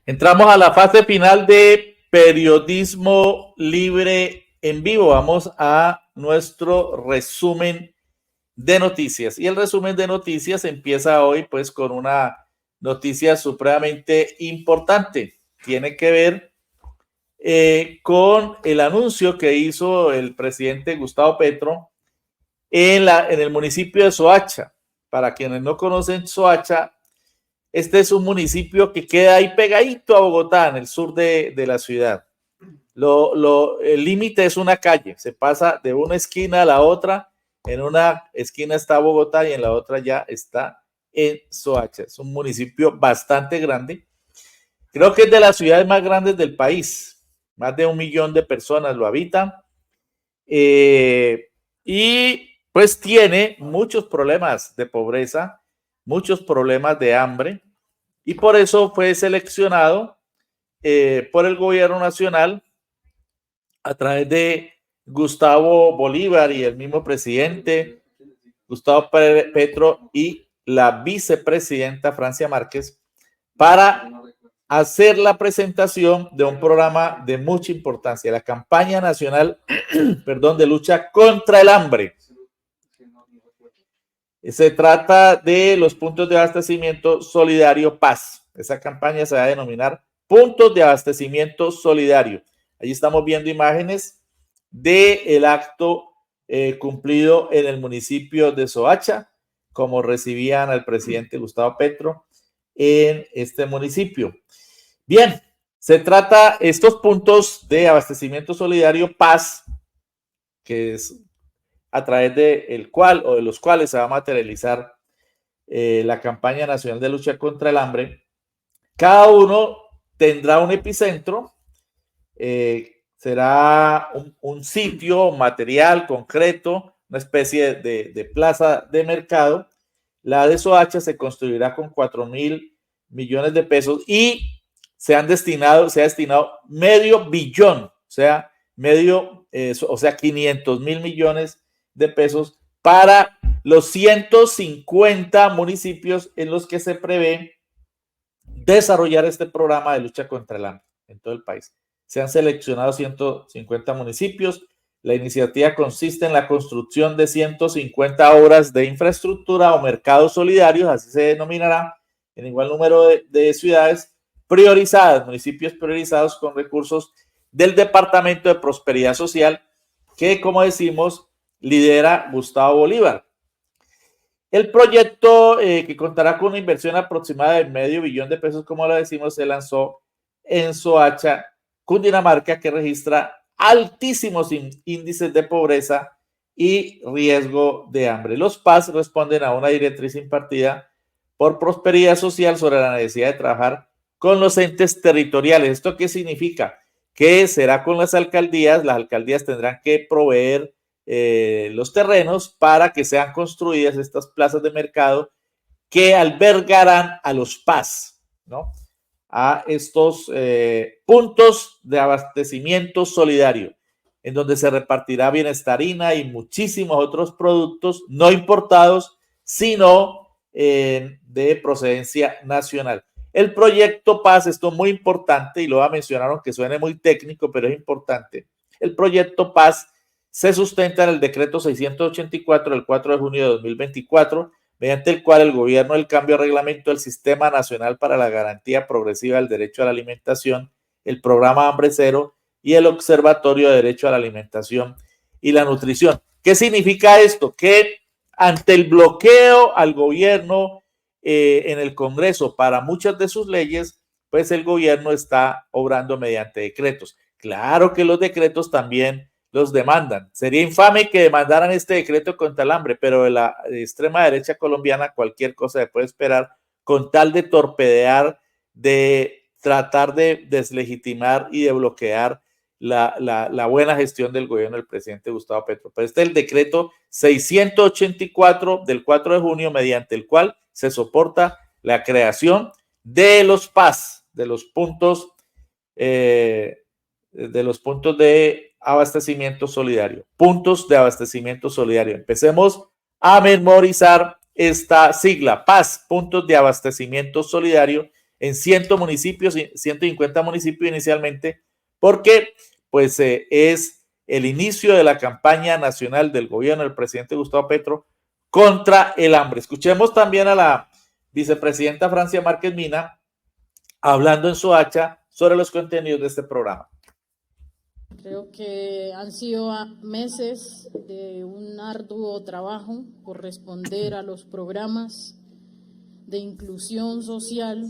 Entramos a la fase final de periodismo libre en vivo. Vamos a nuestro resumen de noticias. Y el resumen de noticias empieza hoy pues con una noticia supremamente importante. Tiene que ver con el anuncio que hizo el presidente Gustavo Petro en el municipio de Soacha. Para quienes no conocen Soacha, este es un municipio que queda ahí pegadito a Bogotá, en el sur de la ciudad. El límite es una calle, se pasa de una esquina a la otra. En una esquina está Bogotá y en la otra ya está en Soacha. Es un municipio bastante grande. Creo que es de las ciudades más grandes del país. Más de 1 millón de personas lo habitan. Y pues tiene muchos problemas de pobreza, muchos problemas de hambre, y por eso fue seleccionado por el gobierno nacional a través de Gustavo Bolívar y el mismo presidente Gustavo Petro y la vicepresidenta Francia Márquez para hacer la presentación de un programa de mucha importancia, la campaña nacional de lucha contra el hambre. Se trata de los puntos de abastecimiento solidario PAS. Esa campaña se va a denominar Puntos de Abastecimiento Solidario. Allí estamos viendo imágenes del acto cumplido en el municipio de Soacha, como recibían al presidente Gustavo Petro en este municipio. Bien, se trata estos puntos de abastecimiento solidario PAS, que es a través de los cuales se va a materializar la campaña nacional de lucha contra el hambre. Cada uno tendrá un epicentro, será un sitio material concreto, una especie de plaza de mercado. La de Soacha se construirá con 4.000 millones de pesos y se ha destinado medio billón, o sea, 500.000 millones de pesos para los 150 municipios en los que se prevé desarrollar este programa de lucha contra el hambre en todo el país. Se han seleccionado 150 municipios. La iniciativa consiste en la construcción de 150 obras de infraestructura o mercados solidarios, así se denominará, en igual número de ciudades priorizadas, municipios priorizados con recursos del Departamento de Prosperidad Social, que, como decimos, lidera Gustavo Bolívar. El proyecto, que contará con una inversión aproximada de $500 millones, como lo decimos, se lanzó en Soacha, Cundinamarca, que registra altísimos índices de pobreza y riesgo de hambre. Los PAS responden a una directriz impartida por Prosperidad Social sobre la necesidad de trabajar con los entes territoriales. ¿Esto qué significa? Que será con las alcaldías tendrán que proveer los terrenos para que sean construidas estas plazas de mercado que albergarán a los PAS, ¿no? A estos puntos de abastecimiento solidario, en donde se repartirá bienestarina y muchísimos otros productos no importados, sino de procedencia nacional. El proyecto PAS, esto es muy importante y lo va a mencionar, aunque suene muy técnico, pero es importante. El proyecto PAS se sustenta en el decreto 684 del 4 de junio de 2024, mediante el cual el gobierno del cambio de reglamento del Sistema Nacional para la Garantía Progresiva del Derecho a la Alimentación, el Programa Hambre Cero y el Observatorio de Derecho a la Alimentación y la Nutrición. ¿Qué significa esto? Que ante el bloqueo al gobierno en el Congreso para muchas de sus leyes, pues el gobierno está obrando mediante decretos. Claro que los decretos también los demandan. Sería infame que demandaran este decreto contra el hambre, pero de la extrema derecha colombiana cualquier cosa se puede esperar con tal de torpedear, de tratar de deslegitimar y de bloquear la buena gestión del gobierno del presidente Gustavo Petro. Pues este es el decreto 684 del 4 de junio, mediante el cual se soporta la creación de los PAS, de los puntos de abastecimiento solidario. Puntos de abastecimiento solidario. Empecemos a memorizar esta sigla, PAS, puntos de abastecimiento solidario, en 100 municipios, 150 municipios inicialmente, porque pues es el inicio de la campaña nacional del gobierno del presidente Gustavo Petro contra el hambre. Escuchemos también a la vicepresidenta Francia Márquez Mina hablando en Soacha sobre los contenidos de este programa. Creo que han sido meses de un arduo trabajo por responder a los programas de inclusión social,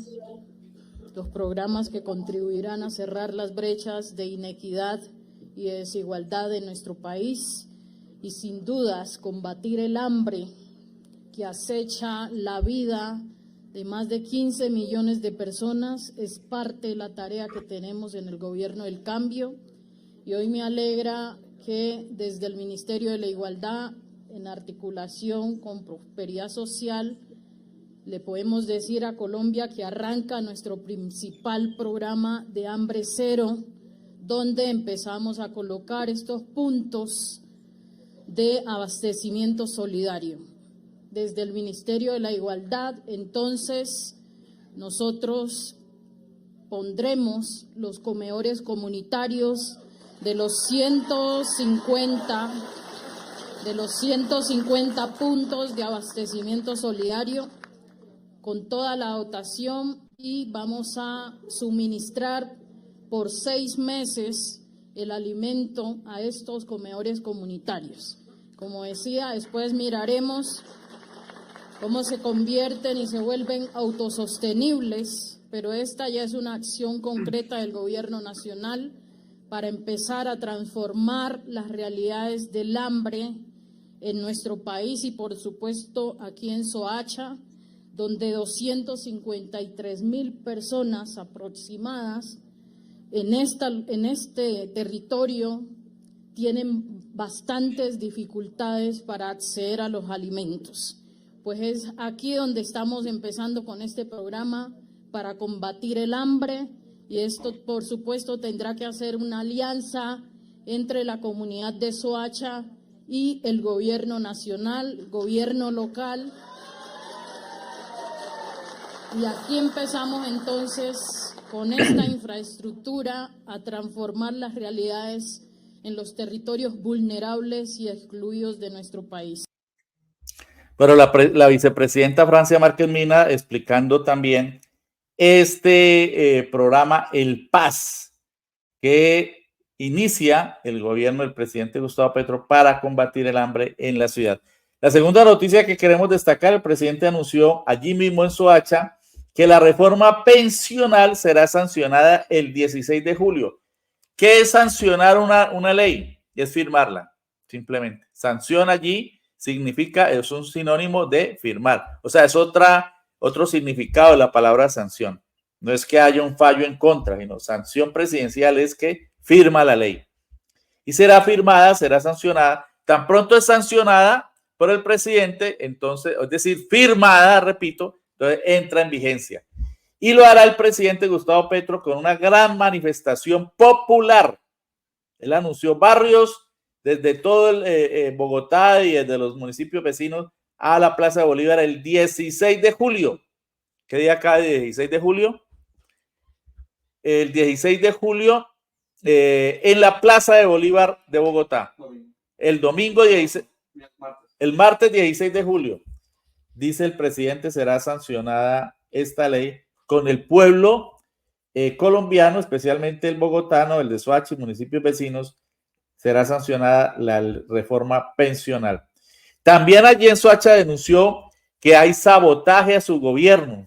los programas que contribuirán a cerrar las brechas de inequidad y de desigualdad en nuestro país y sin dudas combatir el hambre que acecha la vida de más de 15 millones de personas es parte de la tarea que tenemos en el Gobierno del Cambio. Y hoy me alegra que desde el Ministerio de la Igualdad, en articulación con Prosperidad Social, le podemos decir a Colombia que arranca nuestro principal programa de hambre cero, donde empezamos a colocar estos puntos de abastecimiento solidario. Desde el Ministerio de la Igualdad, entonces, nosotros pondremos los comedores comunitarios de los 150 puntos de abastecimiento solidario con toda la dotación y vamos a suministrar por 6 meses el alimento a estos comedores comunitarios. Como decía, después miraremos cómo se convierten y se vuelven autosostenibles, pero esta ya es una acción concreta del Gobierno Nacional para empezar a transformar las realidades del hambre en nuestro país y, por supuesto, aquí en Soacha, donde 253,000 personas aproximadas en este territorio tienen bastantes dificultades para acceder a los alimentos. Pues es aquí donde estamos empezando con este programa para combatir el hambre. Y esto, por supuesto, tendrá que hacer una alianza entre la comunidad de Soacha y el gobierno nacional, gobierno local. Y aquí empezamos entonces con esta infraestructura a transformar las realidades en los territorios vulnerables y excluidos de nuestro país. Pero la vicepresidenta Francia Márquez Mina explicando también este programa El Paz que inicia el gobierno del presidente Gustavo Petro para combatir el hambre en la ciudad. La segunda noticia que queremos destacar, el presidente anunció allí mismo en Soacha que la reforma pensional será sancionada el 16 de julio. ¿Qué es sancionar una ley? Es firmarla, simplemente. Sanción allí significa, es un sinónimo de firmar. O sea, es otro significado de la palabra sanción. No es que haya un fallo en contra, sino sanción presidencial es que firma la ley. Y será firmada, será sancionada. Tan pronto es sancionada por el presidente, entonces, es decir, firmada, repito, entonces entra en vigencia. Y lo hará el presidente Gustavo Petro con una gran manifestación popular. Él anunció barrios desde todo Bogotá y desde los municipios vecinos a la Plaza de Bolívar el 16 de julio. ¿Qué día cae el 16 de julio? El 16 de julio en la Plaza de Bolívar de Bogotá. El domingo 16, el martes 16 de julio, dice el presidente, será sancionada esta ley con el pueblo colombiano, especialmente el bogotano, el de Soacha y municipios vecinos, será sancionada la reforma pensional. También allí en Soacha denunció que hay sabotaje a su gobierno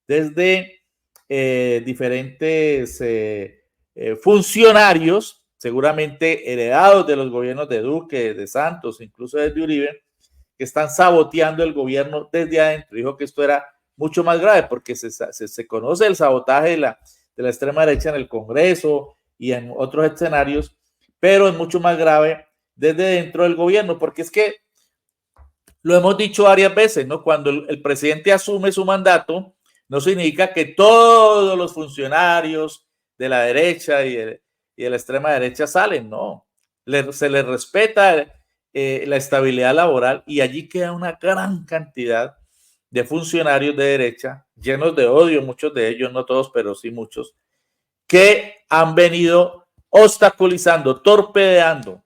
desde diferentes funcionarios, seguramente heredados de los gobiernos de Duque, de Santos, incluso desde Uribe, que están saboteando el gobierno desde adentro. Dijo que esto era mucho más grave porque se conoce el sabotaje de la extrema derecha en el Congreso y en otros escenarios, pero es mucho más grave desde dentro del gobierno, porque es que lo hemos dicho varias veces, ¿no? Cuando el presidente asume su mandato, no significa que todos los funcionarios de la derecha y de la extrema derecha salen, no. Se les respeta la estabilidad laboral y allí queda una gran cantidad de funcionarios de derecha, llenos de odio, muchos de ellos, no todos, pero sí muchos, que han venido obstaculizando, torpedeando,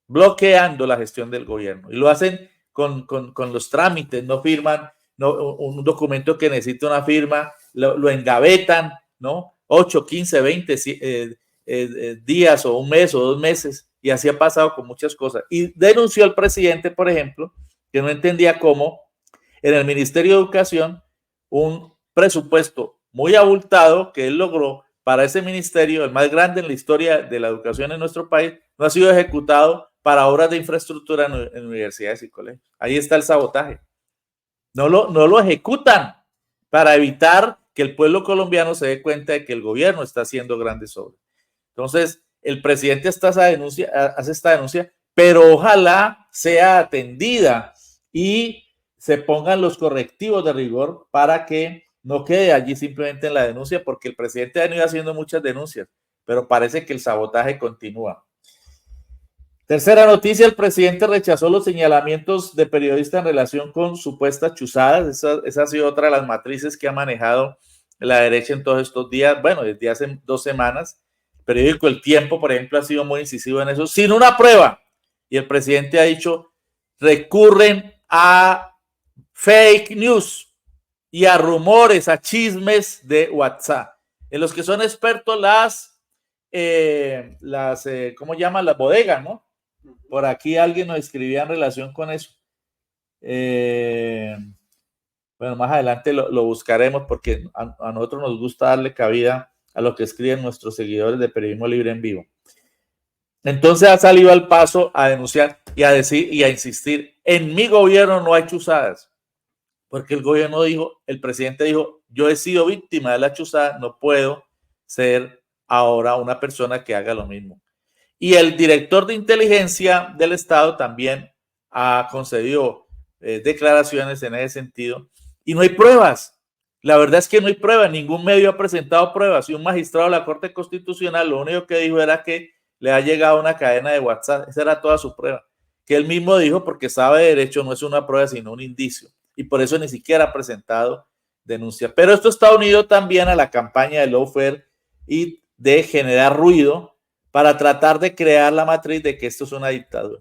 bloqueando la gestión del gobierno. Y lo hacen con los trámites, no firman un documento que necesita una firma, lo engavetan, ¿no? 8, 15, 20 días o un mes o 2 meses, y así ha pasado con muchas cosas. Y denunció al presidente, por ejemplo, que no entendía cómo en el Ministerio de Educación un presupuesto muy abultado que él logró para ese ministerio, el más grande en la historia de la educación en nuestro país, no ha sido ejecutado para obras de infraestructura en universidades y colegios. Ahí está el sabotaje. No lo ejecutan para evitar que el pueblo colombiano se dé cuenta de que el gobierno está haciendo grandes obras. Entonces, el presidente hace esta denuncia, pero ojalá sea atendida y se pongan los correctivos de rigor para que no quede allí simplemente en la denuncia, porque el presidente ha venido haciendo muchas denuncias, pero parece que el sabotaje continúa. Tercera noticia, el presidente rechazó los señalamientos de periodistas en relación con supuestas chuzadas. Esa ha sido otra de las matrices que ha manejado la derecha en todos estos días, bueno, desde hace 2 semanas. El periódico El Tiempo, por ejemplo, ha sido muy incisivo en eso, sin una prueba. Y el presidente ha dicho, recurren a fake news y a rumores, a chismes de WhatsApp, en los que son expertos ¿cómo llaman? Las bodegas, ¿no? Por aquí alguien nos escribía en relación con eso. Bueno, más adelante lo buscaremos porque a nosotros nos gusta darle cabida a lo que escriben nuestros seguidores de Periodismo Libre en Vivo. Entonces ha salido al paso a denunciar y a decir y a insistir, en mi gobierno no hay chuzadas, porque el presidente dijo, yo he sido víctima de la chuzada, no puedo ser ahora una persona que haga lo mismo. Y el director de inteligencia del Estado también ha concedido declaraciones en ese sentido. Y no hay pruebas. La verdad es que no hay pruebas. Ningún medio ha presentado pruebas. Y un magistrado de la Corte Constitucional lo único que dijo era que le ha llegado una cadena de WhatsApp. Esa era toda su prueba. Que él mismo dijo, porque sabe de derecho, no es una prueba, sino un indicio. Y por eso ni siquiera ha presentado denuncia. Pero esto está unido también a la campaña de lawfare y de generar ruido para tratar de crear la matriz de que esto es una dictadura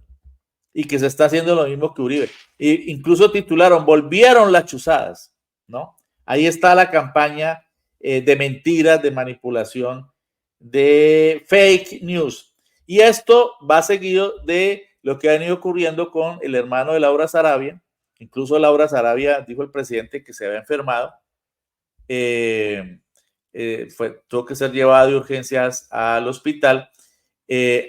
y que se está haciendo lo mismo que Uribe. E incluso titularon, volvieron las chuzadas, ¿no? Ahí está la campaña de mentiras, de manipulación, de fake news. Y esto va seguido de lo que ha venido ocurriendo con el hermano de Laura Sarabia. Incluso Laura Sarabia dijo el presidente que se había enfermado. Tuvo que ser llevada de urgencias al hospital.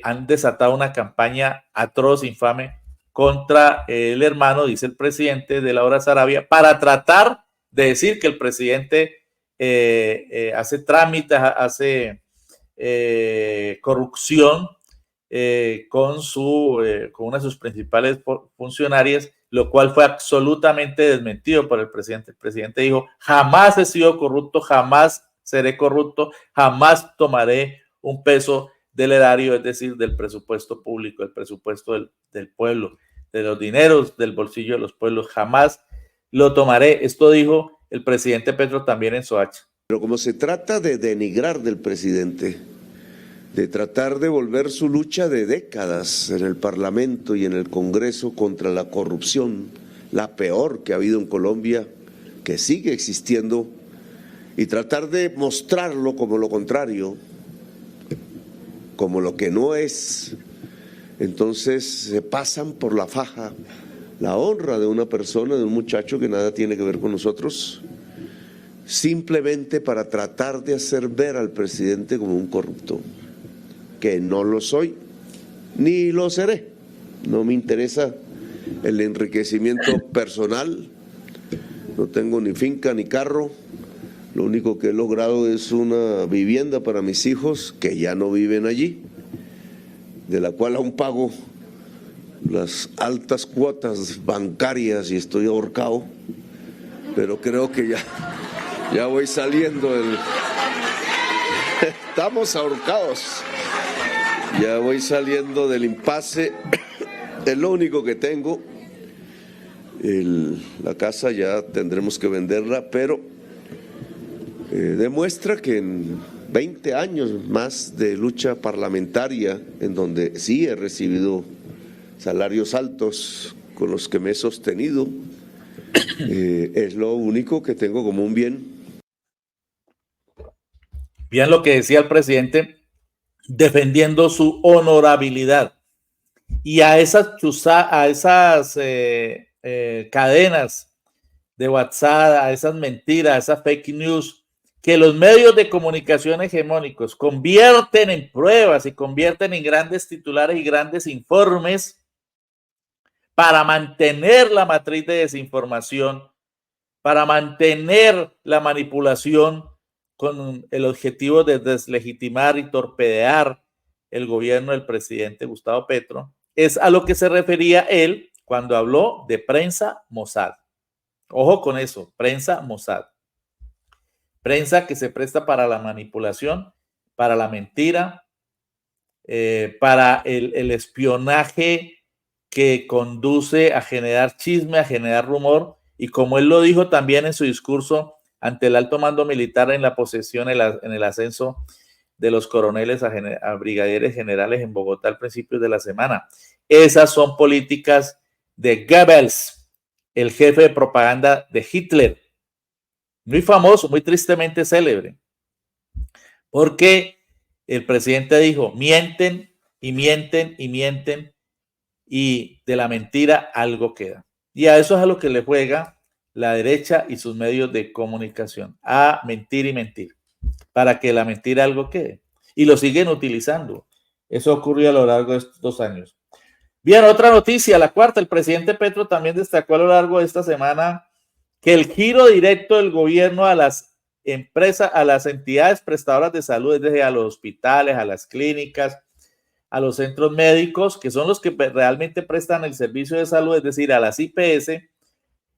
Han desatado una campaña atroz, infame, contra el hermano, dice el presidente de Laura Sarabia, para tratar de decir que el presidente hace trámites, hace corrupción con una de sus principales funcionarias, lo cual fue absolutamente desmentido por el presidente. El presidente dijo, jamás he sido corrupto, jamás seré corrupto, jamás tomaré un peso del erario, es decir, del presupuesto público, el presupuesto del pueblo, de los dineros del bolsillo de los pueblos, jamás lo tomaré. Esto dijo el presidente Petro también en Soacha. Pero como se trata de denigrar del presidente, de tratar de volver su lucha de décadas en el Parlamento y en el Congreso contra la corrupción, la peor que ha habido en Colombia, que sigue existiendo, y tratar de mostrarlo como lo contrario, como lo que no es, entonces se pasan por la faja la honra de una persona, de un muchacho que nada tiene que ver con nosotros, simplemente para tratar de hacer ver al presidente como un corrupto, que no lo soy, ni lo seré. No me interesa el enriquecimiento personal, no tengo ni finca ni carro. Lo único que he logrado es una vivienda para mis hijos que ya no viven allí, de la cual aún pago las altas cuotas bancarias y estoy ahorcado, pero creo que ya voy saliendo estamos ahorcados, ya voy saliendo del impasse. Es lo único que tengo. La casa ya tendremos que venderla, pero demuestra que en 20 años más de lucha parlamentaria, en donde sí he recibido salarios altos con los que me he sostenido, es lo único que tengo como un bien. Bien lo que decía el presidente, defendiendo su honorabilidad. Y a esas cadenas de WhatsApp, a esas mentiras, a esas fake news, que los medios de comunicación hegemónicos convierten en pruebas y convierten en grandes titulares y grandes informes para mantener la matriz de desinformación, para mantener la manipulación con el objetivo de deslegitimar y torpedear el gobierno del presidente Gustavo Petro, es a lo que se refería él cuando habló de prensa Mossad. Ojo con eso, prensa Mossad. Prensa que se presta para la manipulación, para la mentira, para el espionaje que conduce a generar chisme, a generar rumor, y como él lo dijo también en su discurso ante el alto mando militar en la posesión, en el ascenso de los coroneles a brigadieres generales en Bogotá al principio de la semana. Esas son políticas de Goebbels, el jefe de propaganda de Hitler, muy famoso, muy tristemente célebre, porque el presidente dijo, mienten y mienten y mienten, y de la mentira algo queda. Y a eso es a lo que le juega la derecha y sus medios de comunicación, a mentir y mentir, para que la mentira algo quede. Y lo siguen utilizando. Eso ocurrió a lo largo de estos 2 años. Bien, otra noticia, la cuarta, el presidente Petro también destacó a lo largo de esta semana que el giro directo del gobierno a las empresas, a las entidades prestadoras de salud, es decir, a los hospitales, a las clínicas, a los centros médicos, que son los que realmente prestan el servicio de salud, es decir, a las IPS,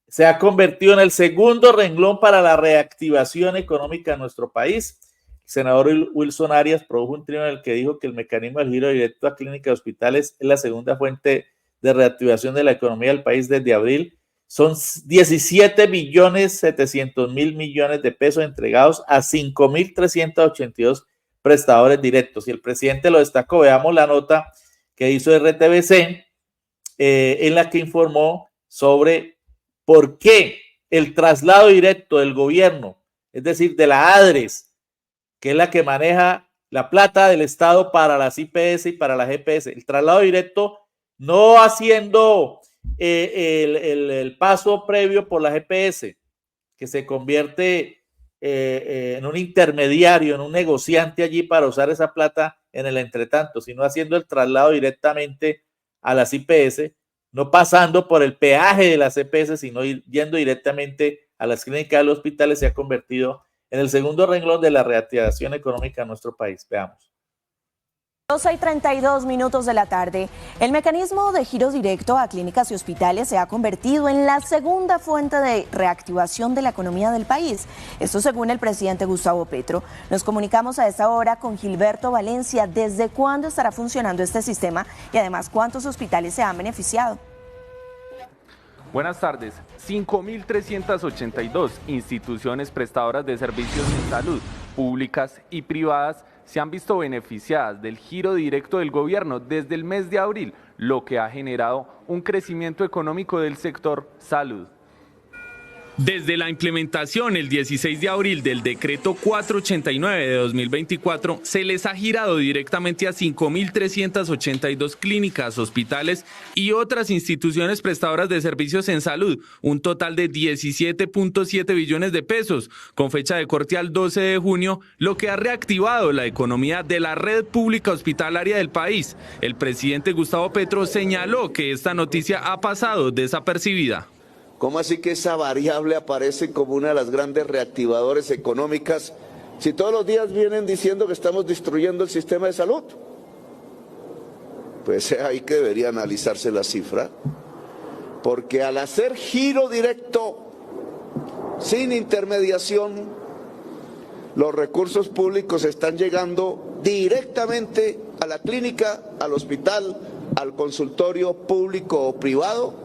se ha convertido en el segundo renglón para la reactivación económica en nuestro país. El senador Wilson Arias produjo un trino en el que dijo que el mecanismo del giro directo a clínicas y hospitales es la segunda fuente de reactivación de la economía del país desde abril. Son 17.700.000 millones de pesos entregados a 5.382 prestadores directos. Y el presidente lo destacó. Veamos la nota que hizo RTBC, en la que informó sobre por qué el traslado directo del gobierno, es decir, de la ADRES, que es la que maneja la plata del Estado para las IPS y para las GPS, el traslado directo no haciendo el paso previo por la GPS, que se convierte en un intermediario, en un negociante allí para usar esa plata en el entretanto, sino haciendo el traslado directamente a las IPS, no pasando por el peaje de las EPS, sino yendo directamente a las clínicas de los hospitales, se ha convertido en el segundo renglón de la reactivación económica en nuestro país. Veamos. 12:32 de la tarde. El mecanismo de giro directo a clínicas y hospitales se ha convertido en la segunda fuente de reactivación de la economía del país. Esto según el presidente Gustavo Petro. Nos comunicamos a esta hora con Gilberto Valencia. ¿Desde cuándo estará funcionando este sistema y además cuántos hospitales se han beneficiado? Buenas tardes. 5.382 instituciones prestadoras de servicios en salud, públicas y privadas, se han visto beneficiadas del giro directo del gobierno desde el mes de abril, lo que ha generado un crecimiento económico del sector salud. Desde la implementación el 16 de abril del decreto 489 de 2024, se les ha girado directamente a 5.382 clínicas, hospitales y otras instituciones prestadoras de servicios en salud, un total de 17.7 billones de pesos, con fecha de corte al 12 de junio, lo que ha reactivado la economía de la red pública hospitalaria del país. El presidente Gustavo Petro señaló que esta noticia ha pasado desapercibida. ¿Cómo así que esa variable aparece como una de las grandes reactivadores económicas si todos los días vienen diciendo que estamos destruyendo el sistema de salud? Pues es ahí que debería analizarse la cifra, porque al hacer giro directo, sin intermediación, los recursos públicos están llegando directamente a la clínica, al hospital, al consultorio público o privado.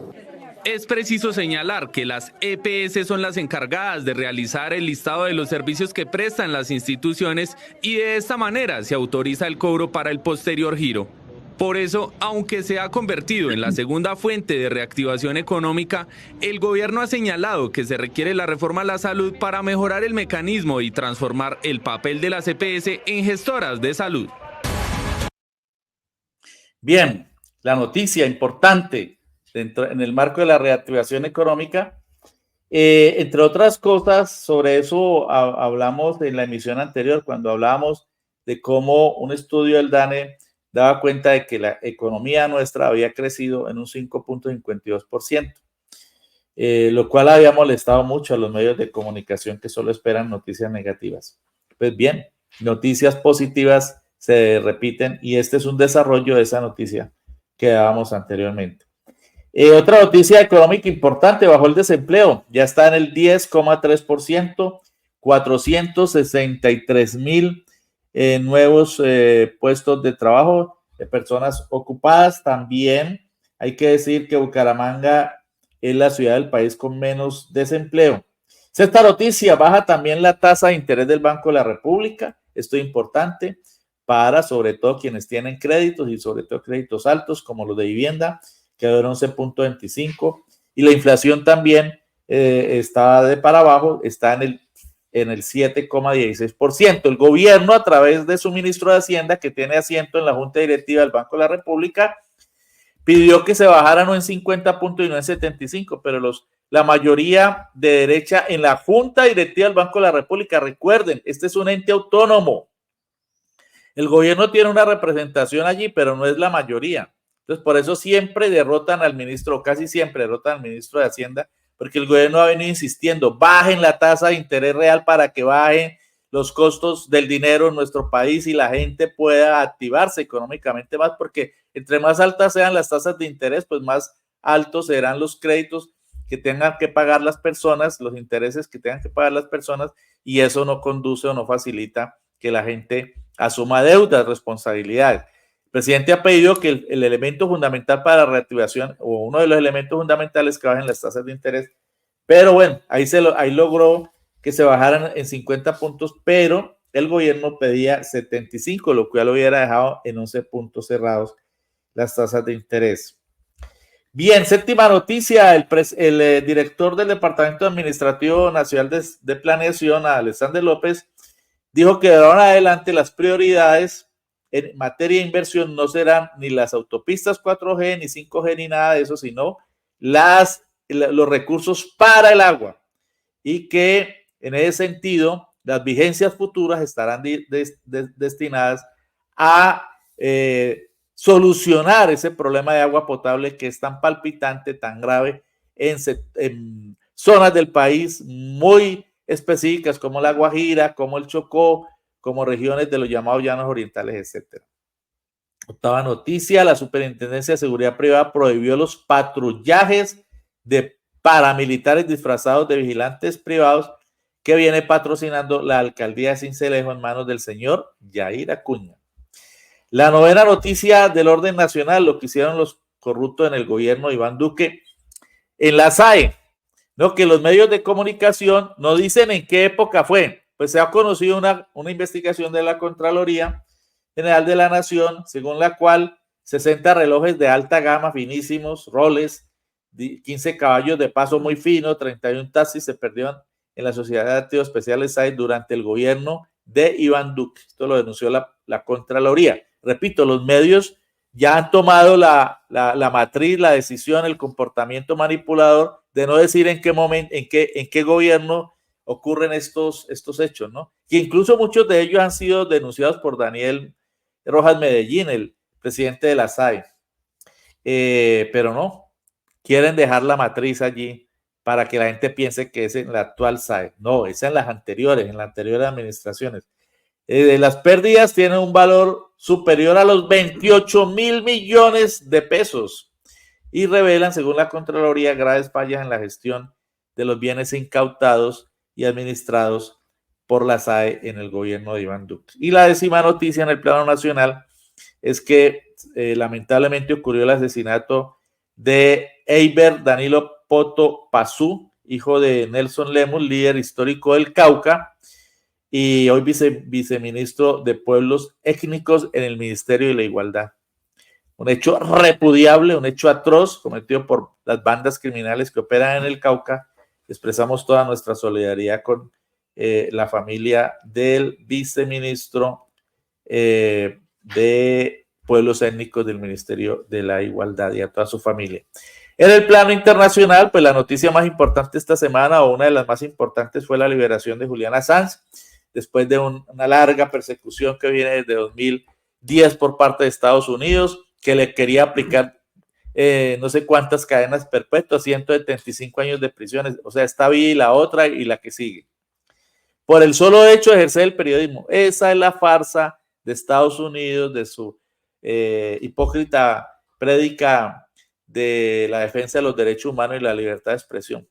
Es preciso señalar que las EPS son las encargadas de realizar el listado de los servicios que prestan las instituciones y de esta manera se autoriza el cobro para el posterior giro. Por eso, aunque se ha convertido en la segunda fuente de reactivación económica, el gobierno ha señalado que se requiere la reforma a la salud para mejorar el mecanismo y transformar el papel de las EPS en gestoras de salud. Bien, la noticia importante en el marco de la reactivación económica, entre otras cosas, sobre eso hablamos en la emisión anterior, cuando hablábamos de cómo un estudio del DANE daba cuenta de que la economía nuestra había crecido en un 5.52%, lo cual había molestado mucho a los medios de comunicación que solo esperan noticias negativas. Pues bien, noticias positivas se repiten y este es un desarrollo de esa noticia que dábamos anteriormente. Otra noticia económica importante, bajó el desempleo, ya está en el 10,3%, 463,000 nuevos puestos de trabajo de personas ocupadas. También hay que decir que Bucaramanga es la ciudad del país con menos desempleo. Sexta noticia, baja también la tasa de interés del Banco de la República. Esto es importante para sobre todo quienes tienen créditos y sobre todo créditos altos como los de vivienda, quedó en 11.25 y la inflación también está de para abajo, está en el 7,16%. El gobierno, a través de su ministro de Hacienda, que tiene asiento en la Junta Directiva del Banco de la República, pidió que se bajara no en 50 puntos y no en 75, pero la mayoría de derecha en la Junta Directiva del Banco de la República, recuerden, este es un ente autónomo. El gobierno tiene una representación allí, pero no es la mayoría. Entonces, por eso siempre derrotan al ministro, casi siempre derrotan al ministro de Hacienda, porque el gobierno ha venido insistiendo, bajen la tasa de interés real para que bajen los costos del dinero en nuestro país y la gente pueda activarse económicamente más, porque entre más altas sean las tasas de interés, pues más altos serán los créditos que tengan que pagar las personas, los intereses que tengan que pagar las personas, y eso no conduce o no facilita que la gente asuma deudas, responsabilidades. El presidente ha pedido que el elemento fundamental para la reactivación, o uno de los elementos fundamentales, que bajen las tasas de interés, pero bueno, ahí logró que se bajaran en 50 puntos, pero el gobierno pedía 75, lo cual lo hubiera dejado en 11 puntos cerrados las tasas de interés. Bien, séptima noticia, el director del Departamento Administrativo Nacional de Planeación, Alexander López, dijo que de ahora en adelante las prioridades en materia de inversión no serán ni las autopistas 4G, ni 5G, ni nada de eso, sino los recursos para el agua. Y que en ese sentido, las vigencias futuras estarán destinadas a solucionar ese problema de agua potable que es tan palpitante, tan grave en zonas del país muy específicas como la Guajira, como el Chocó, como regiones de los llamados llanos orientales, etc. Octava noticia, la Superintendencia de Seguridad Privada prohibió los patrullajes de paramilitares disfrazados de vigilantes privados que viene patrocinando la alcaldía de Sincelejo en manos del señor Yair Acuña. La novena noticia del orden nacional, lo que hicieron los corruptos en el gobierno de Iván Duque en la SAE, ¿no? Que los medios de comunicación no dicen en qué época fue. Pues se ha conocido una investigación de la Contraloría General de la Nación, según la cual 60 relojes de alta gama, finísimos, Rolex, 15 caballos de paso muy fino, 31 taxis se perdieron en la Sociedad de Activos Especiales SAE durante el gobierno de Iván Duque. Esto lo denunció la Contraloría. Repito, los medios ya han tomado la matriz, la decisión, el comportamiento manipulador de no decir en qué momento, en qué gobierno ocurren estos hechos, ¿no? Que incluso muchos de ellos han sido denunciados por Daniel Rojas Medellín, el presidente de la SAE. Pero no, quieren dejar la matriz allí para que la gente piense que es en la actual SAE. No, es en las anteriores administraciones. Las pérdidas tienen un valor superior a los 28,000 millones de pesos y revelan, según la Contraloría, graves fallas en la gestión de los bienes incautados y administrados por la SAE en el gobierno de Iván Duque. Y la décima noticia en el plano nacional es que lamentablemente ocurrió el asesinato de Eiber Danilo Poto Pazú, hijo de Nelson Lemus, líder histórico del Cauca, y hoy viceministro de Pueblos Étnicos en el Ministerio de la Igualdad. Un hecho repudiable, un hecho atroz cometido por las bandas criminales que operan en el Cauca. Expresamos toda nuestra solidaridad con la familia del viceministro de Pueblos Étnicos del Ministerio de la Igualdad y a toda su familia. En el plano internacional, pues la noticia más importante esta semana, o una de las más importantes, fue la liberación de Julian Assange, después de una larga persecución que viene desde 2010 por parte de Estados Unidos, que le quería aplicar no sé cuántas cadenas perpetuas, 175 años de prisiones, o sea, esta vida y la otra y la que sigue, por el solo hecho de ejercer el periodismo. Esa es la farsa de Estados Unidos, de su hipócrita prédica de la defensa de los derechos humanos y la libertad de expresión.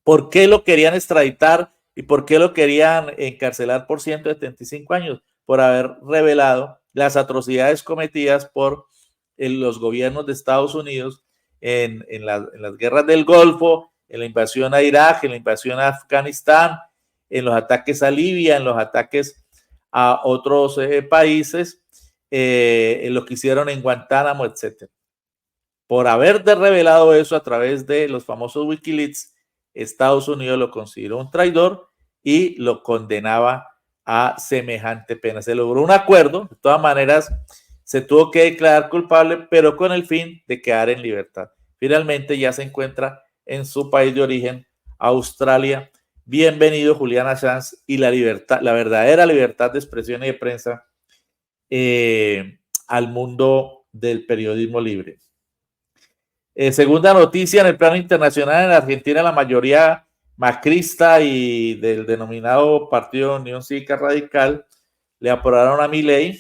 ¿Por qué lo querían extraditar y por qué lo querían encarcelar por 175 años? Por haber revelado las atrocidades cometidas por los gobiernos de Estados Unidos en las guerras del Golfo, en la invasión a Irak, en la invasión a Afganistán, en los ataques a Libia, en los ataques a otros países, en lo que hicieron en Guantánamo, etc. Por haber revelado eso a través de los famosos Wikileaks, Estados Unidos lo consideró un traidor y lo condenaba a semejante pena. Se logró un acuerdo, de todas maneras se tuvo que declarar culpable, pero con el fin de quedar en libertad. Finalmente ya se encuentra en su país de origen, Australia. Bienvenido Julian Assange y la libertad, la verdadera libertad de expresión y de prensa al mundo del periodismo libre. Segunda noticia, en el plano internacional, en Argentina la mayoría macrista y del denominado Partido Unión Cívica Radical le aprobaron a Milei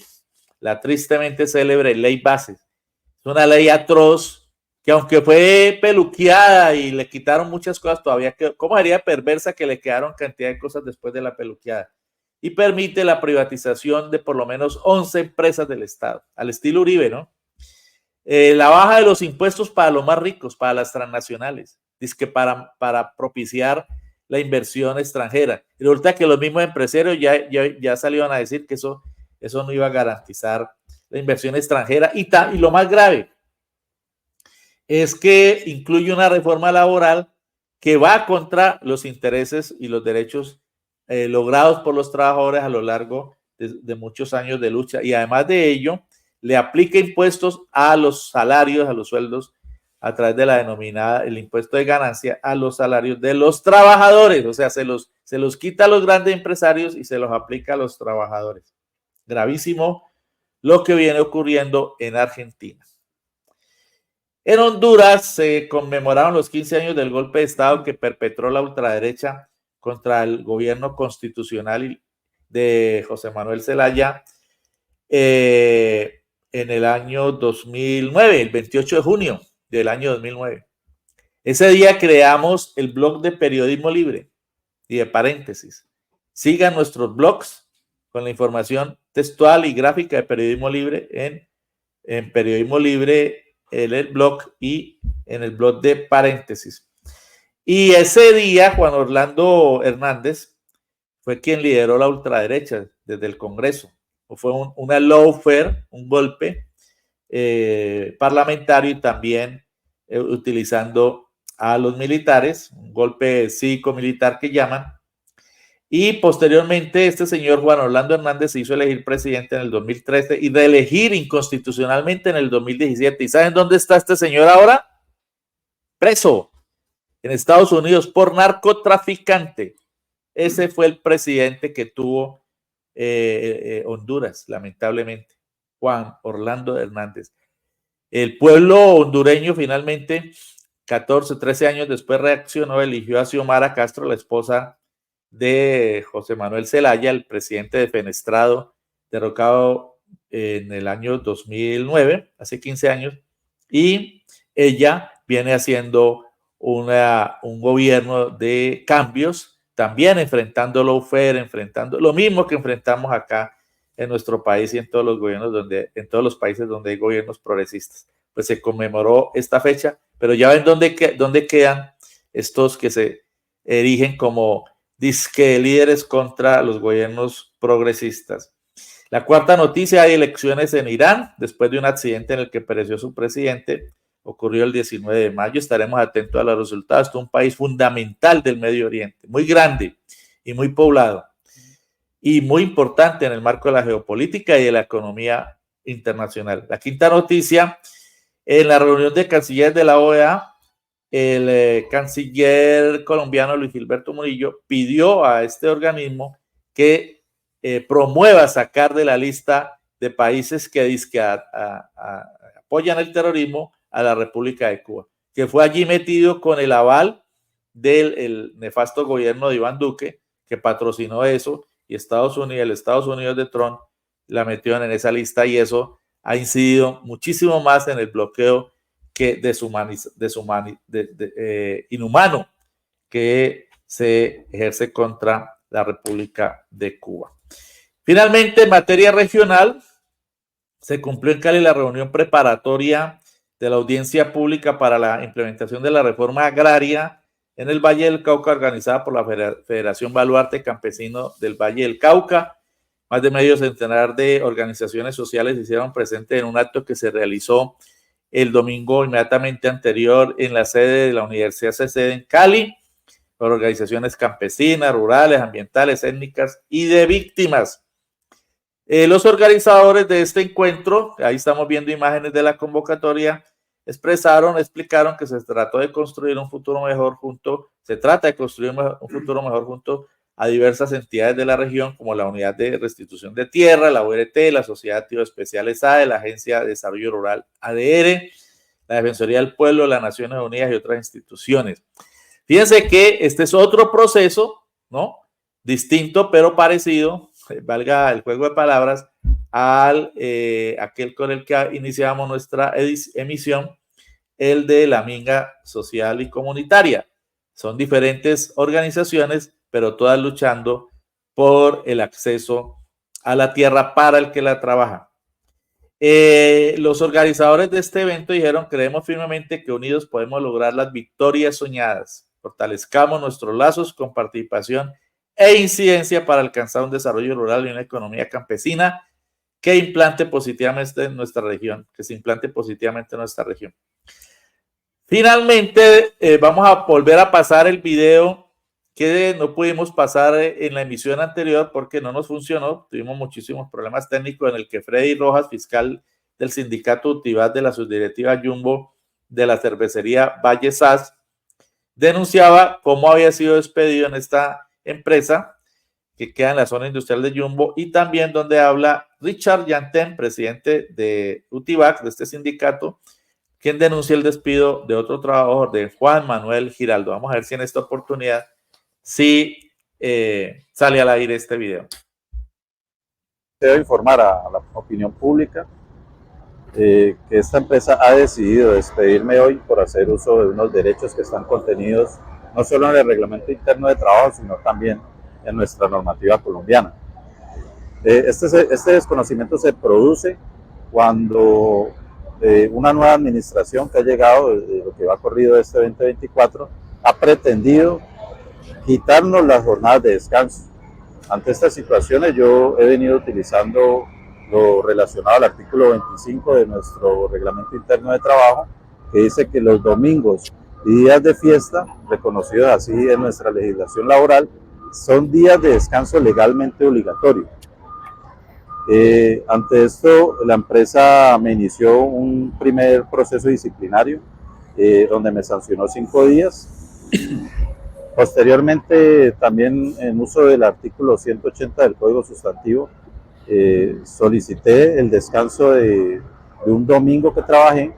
la tristemente célebre ley base. Es una ley atroz que, aunque fue peluqueada y le quitaron muchas cosas, todavía quedó, como sería perversa que le quedaron cantidad de cosas después de la peluqueada, y permite la privatización de por lo menos 11 empresas del Estado, al estilo Uribe, ¿no? La baja de los impuestos para los más ricos, para las transnacionales, dice que para propiciar la inversión extranjera. Y resulta que los mismos empresarios ya salieron a decir que eso no iba a garantizar la inversión extranjera. Y lo más grave es que incluye una reforma laboral que va contra los intereses y los derechos logrados por los trabajadores a lo largo de muchos años de lucha. Y además de ello, le aplica impuestos a los salarios, a los sueldos, a través de la denominada el impuesto de ganancia a los salarios de los trabajadores. O sea, se los quita a los grandes empresarios y se los aplica a los trabajadores. Gravísimo lo que viene ocurriendo en Argentina. En Honduras se conmemoraron los 15 años del golpe de Estado que perpetró la ultraderecha contra el gobierno constitucional de José Manuel Zelaya en el año 2009, el 28 de junio del año 2009. Ese día creamos el blog de Periodismo Libre y de paréntesis. Sigan nuestros blogs con la información textual y gráfica de Periodismo Libre en Periodismo Libre, en el blog y en el blog de paréntesis. Y ese día Juan Orlando Hernández fue quien lideró la ultraderecha desde el Congreso. Fue una lawfare, un golpe parlamentario y también utilizando a los militares, un golpe cívico-militar que llaman. Y posteriormente este señor Juan Orlando Hernández se hizo elegir presidente en el 2013 y reelegir inconstitucionalmente en el 2017. ¿Y saben dónde está este señor ahora? Preso en Estados Unidos por narcotraficante. Ese fue el presidente que tuvo Honduras, lamentablemente, Juan Orlando Hernández. El pueblo hondureño finalmente, 14, 13 años después reaccionó, eligió a Xiomara Castro, la esposa de José Manuel Zelaya, el presidente defenestrado, derrocado en el año 2009, hace 15 años, y ella viene haciendo un gobierno de cambios, también enfrentando lawfare, enfrentando lo mismo que enfrentamos acá en nuestro país y en todos los gobiernos en todos los países donde hay gobiernos progresistas. pues se conmemoró esta fecha, pero ya ven dónde quedan estos que se erigen como disque líderes contra los gobiernos progresistas. La cuarta noticia: hay elecciones en Irán después de un accidente en el que pereció su presidente. Ocurrió el 19 de mayo. Estaremos atentos a los resultados. Esto es un país fundamental del Medio Oriente, muy grande y muy poblado y muy importante en el marco de la geopolítica y de la economía internacional. La quinta noticia: en la reunión de cancilleres de la OEA, el canciller colombiano Luis Gilberto Murillo pidió a este organismo que promueva sacar de la lista de países que apoyan el terrorismo a la República de Cuba, que fue allí metido con el aval del nefasto gobierno de Iván Duque, que patrocinó eso, y el Estados Unidos de Trump la metió en esa lista, y eso ha incidido muchísimo más en el bloqueo que inhumano que se ejerce contra la República de Cuba. Finalmente, en materia regional, se cumplió en Cali la reunión preparatoria de la audiencia pública para la implementación de la reforma agraria en el Valle del Cauca, organizada por la Federación Baluarte Campesino del Valle del Cauca. Más de medio centenar de organizaciones sociales se hicieron presentes en un acto que se realizó el domingo inmediatamente anterior en la sede de la Universidad CCD en Cali, por organizaciones campesinas, rurales, ambientales, étnicas y de víctimas. Los organizadores de este encuentro, ahí estamos viendo imágenes de la convocatoria, explicaron que se trató de construir un futuro mejor junto a diversas entidades de la región, como la Unidad de Restitución de Tierra, la URT, la Sociedad de Activos Especiales ADE, la Agencia de Desarrollo Rural ADR, la Defensoría del Pueblo, las Naciones Unidas y otras instituciones. Fíjense que este es otro proceso, ¿no? Distinto pero parecido, valga el juego de palabras, al aquel con el que iniciamos nuestra emisión, el de la Minga Social y Comunitaria. Son diferentes organizaciones, pero todas luchando por el acceso a la tierra para el que la trabaja. Los organizadores de este evento dijeron: creemos firmemente que unidos podemos lograr las victorias soñadas. Fortalezcamos nuestros lazos con participación e incidencia para alcanzar un desarrollo rural y una economía campesina que se implante positivamente en nuestra región. Finalmente, vamos a volver a pasar el video que no pudimos pasar en la emisión anterior porque no nos funcionó. Tuvimos muchísimos problemas técnicos, en el que Freddy Rojas, fiscal del sindicato UTIVAS de la subdirectiva Jumbo de la cervecería Valle SAS, denunciaba cómo había sido despedido en esta empresa que queda en la zona industrial de Jumbo, y también donde habla Richard Yantén, presidente de UTIVAC, de este sindicato, quien denuncia el despido de otro trabajador, de Juan Manuel Giraldo. Vamos a ver si en esta oportunidad sí sale al aire este video. Debo informar a la opinión pública que esta empresa ha decidido despedirme hoy por hacer uso de unos derechos que están contenidos no solo en el reglamento interno de trabajo, sino también en nuestra normativa colombiana. Este desconocimiento se produce cuando una nueva administración que ha llegado, desde lo que va corrido de este 2024, ha pretendido quitarnos las jornadas de descanso. Ante estas situaciones yo he venido utilizando lo relacionado al artículo 25 de nuestro reglamento interno de trabajo, que dice que los domingos y días de fiesta, reconocidos así en nuestra legislación laboral, son días de descanso legalmente obligatorios. Ante esto, la empresa me inició un primer proceso disciplinario donde me sancionó 5 días. Posteriormente, también en uso del artículo 180 del Código Sustantivo, solicité el descanso de un domingo que trabajé,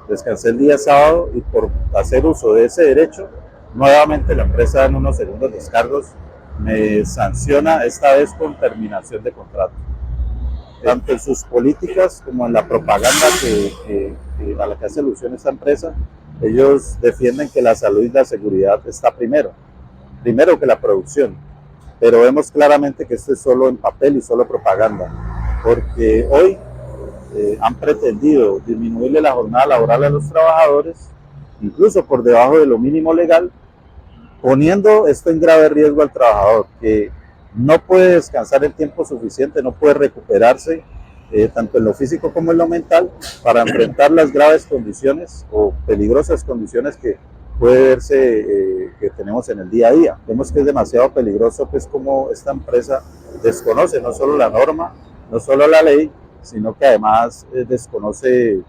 descansé el día sábado, y por hacer uso de ese derecho, nuevamente la empresa en unos segundos descargos me sanciona, esta vez con terminación de contrato. Tanto en sus políticas como en la propaganda a la que hace alusión esta empresa, ellos defienden que la salud y la seguridad está primero que la producción, pero vemos claramente que esto es solo en papel y solo propaganda, porque hoy han pretendido disminuirle la jornada laboral a los trabajadores, incluso por debajo de lo mínimo legal, poniendo esto en grave riesgo al trabajador, que no puede descansar el tiempo suficiente, no puede recuperarse, tanto en lo físico como en lo mental, para enfrentar las graves condiciones o peligrosas condiciones que puede verse que tenemos en el día a día. Vemos que es demasiado peligroso, pues, como esta empresa desconoce no solo la norma, no solo la ley, sino que además desconoce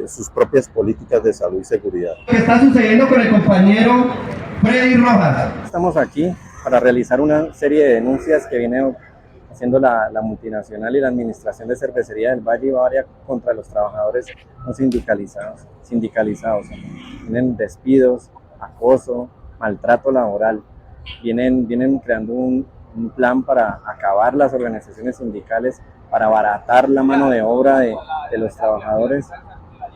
sus propias políticas de salud y seguridad. ¿Qué está sucediendo con el compañero Freddy Rojas? Estamos aquí para realizar una serie de denuncias que viene haciendo la multinacional y la administración de cervecería del Valle y Bavaria contra los trabajadores no sindicalizados. Vienen despidos, acoso, maltrato laboral. Vienen creando un plan para acabar las organizaciones sindicales, para abaratar la mano de obra de los trabajadores,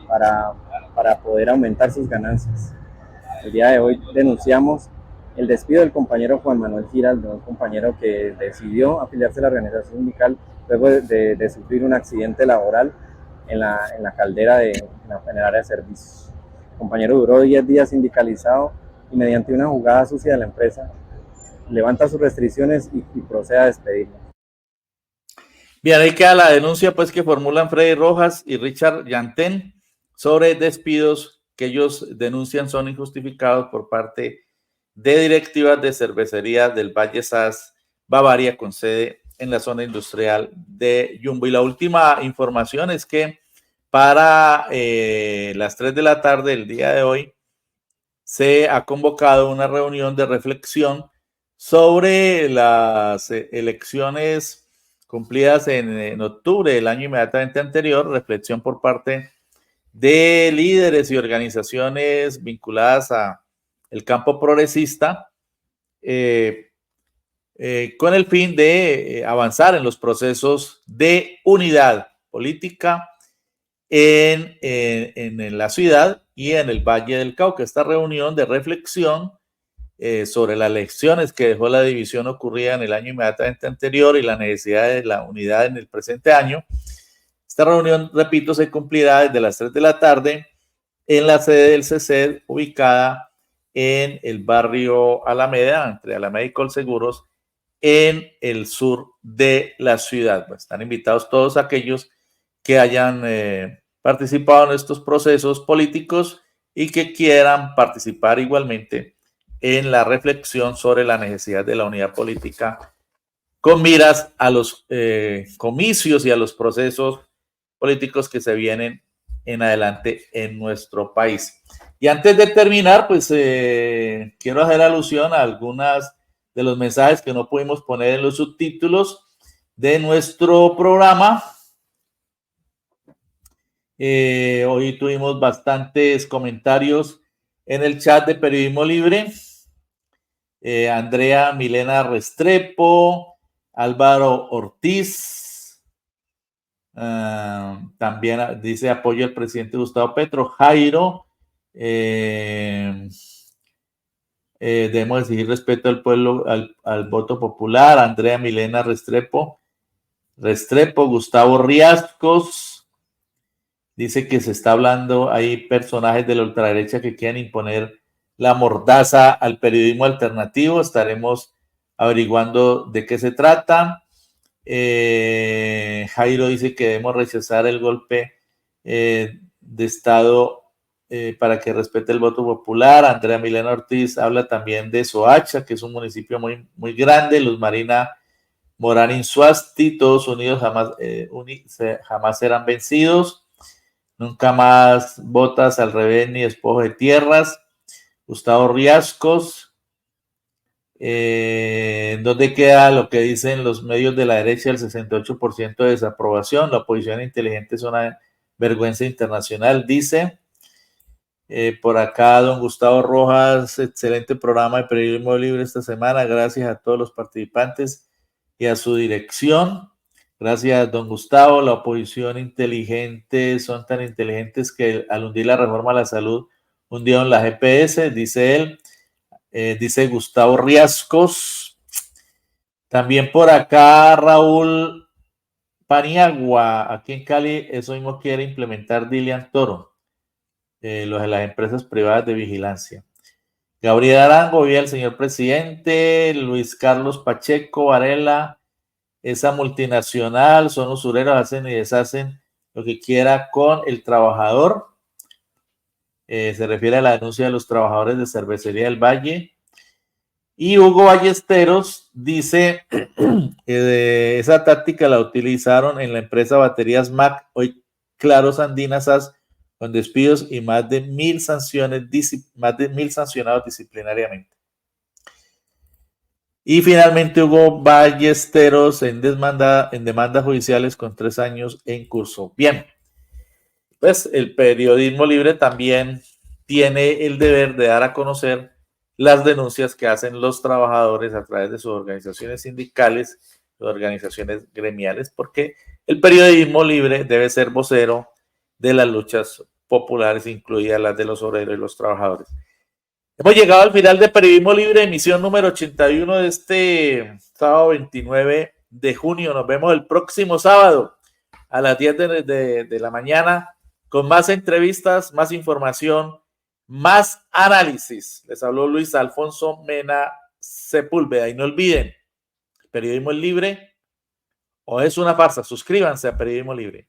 para poder aumentar sus ganancias. El día de hoy denunciamos el despido del compañero Juan Manuel Giraldo, un compañero que decidió afiliarse a la organización sindical luego de sufrir un accidente laboral en la caldera en el área de servicios. El compañero duró 10 días sindicalizado y mediante una jugada sucia de la empresa levanta sus restricciones y procede a despedirlo. Bien, ahí queda la denuncia pues que formulan Freddy Rojas y Richard Yantén sobre despidos que ellos denuncian son injustificados por parte de directivas de cervecerías del Valle SAS Bavaria con sede en la zona industrial de Yumbo. Y la última información es que para las 3 de la tarde del día de hoy se ha convocado una reunión de reflexión sobre las elecciones cumplidas en octubre del año inmediatamente anterior, reflexión por parte de líderes y organizaciones vinculadas a el campo progresista, con el fin de avanzar en los procesos de unidad política en la ciudad y en el Valle del Cauca. Esta reunión de reflexión sobre las elecciones que dejó la división ocurrida en el año inmediatamente anterior y la necesidad de la unidad en el presente año. Esta reunión, repito, se cumplirá desde las 3 de la tarde en la sede del CECED, ubicada en el barrio Alameda, entre Alameda y Colseguros, en el sur de la ciudad. Pues están invitados todos aquellos que hayan participado en estos procesos políticos y que quieran participar igualmente en la reflexión sobre la necesidad de la unidad política con miras a los comicios y a los procesos políticos que se vienen en adelante en nuestro país. Y antes de terminar, pues quiero hacer alusión a algunas de los mensajes que no pudimos poner en los subtítulos de nuestro programa. Hoy tuvimos bastantes comentarios en el chat de Periodismo Libre. Andrea Milena Restrepo, Álvaro Ortiz, también dice apoyo al presidente Gustavo Petro. Jairo, debemos exigir respeto al pueblo, al voto popular. Andrea Milena Restrepo, Gustavo Riascos dice que se está hablando, hay personajes de la ultraderecha que quieren imponer la mordaza al periodismo alternativo. Estaremos averiguando de qué se trata. Jairo dice que debemos rechazar el golpe de Estado para que respete el voto popular. Andrea Milena Ortiz habla también de Soacha, que es un municipio muy, muy grande. Luz Marina Morán Insuasti, todos unidos jamás serán vencidos. Nunca más botas al revés ni despojo de tierras. Gustavo Riascos, ¿dónde queda lo que dicen los medios de la derecha, el 68% de desaprobación? La oposición inteligente es una vergüenza internacional, dice. Por acá, don Gustavo Rojas, excelente programa de Periodismo Libre esta semana, gracias a todos los participantes y a su dirección. Gracias, don Gustavo. La oposición inteligente son tan inteligentes que al hundir la reforma a la salud hundieron la GPS, dice él. Dice Gustavo Riascos. También por acá Raúl Paniagua, aquí en Cali, eso mismo quiere implementar Dilian Toro, los de las empresas privadas de vigilancia. Gabriel Arango, vía el señor presidente. Luis Carlos Pacheco Varela, esa multinacional, son usureros, hacen y deshacen lo que quiera con el trabajador. Se refiere a la denuncia de los trabajadores de Cervecería del Valle. Y Hugo Ballesteros dice que esa táctica la utilizaron en la empresa Baterías Mac, hoy Claros Andinas SAS, con despidos y más de 1,000 sancionados disciplinariamente. Y finalmente Hugo Ballesteros en demandas judiciales con 3 años en curso. Bien, pues el periodismo libre también tiene el deber de dar a conocer las denuncias que hacen los trabajadores a través de sus organizaciones sindicales, sus organizaciones gremiales, porque el periodismo libre debe ser vocero de las luchas populares, incluidas las de los obreros y los trabajadores. Hemos llegado al final de Periodismo Libre, emisión número 81 de este sábado 29 de junio. Nos vemos el próximo sábado a las 10 de la mañana con más entrevistas, más información, más análisis. Les habló Luis Alfonso Mena Sepúlveda. Y no olviden, Periodismo Libre o es una farsa. Suscríbanse a Periodismo Libre.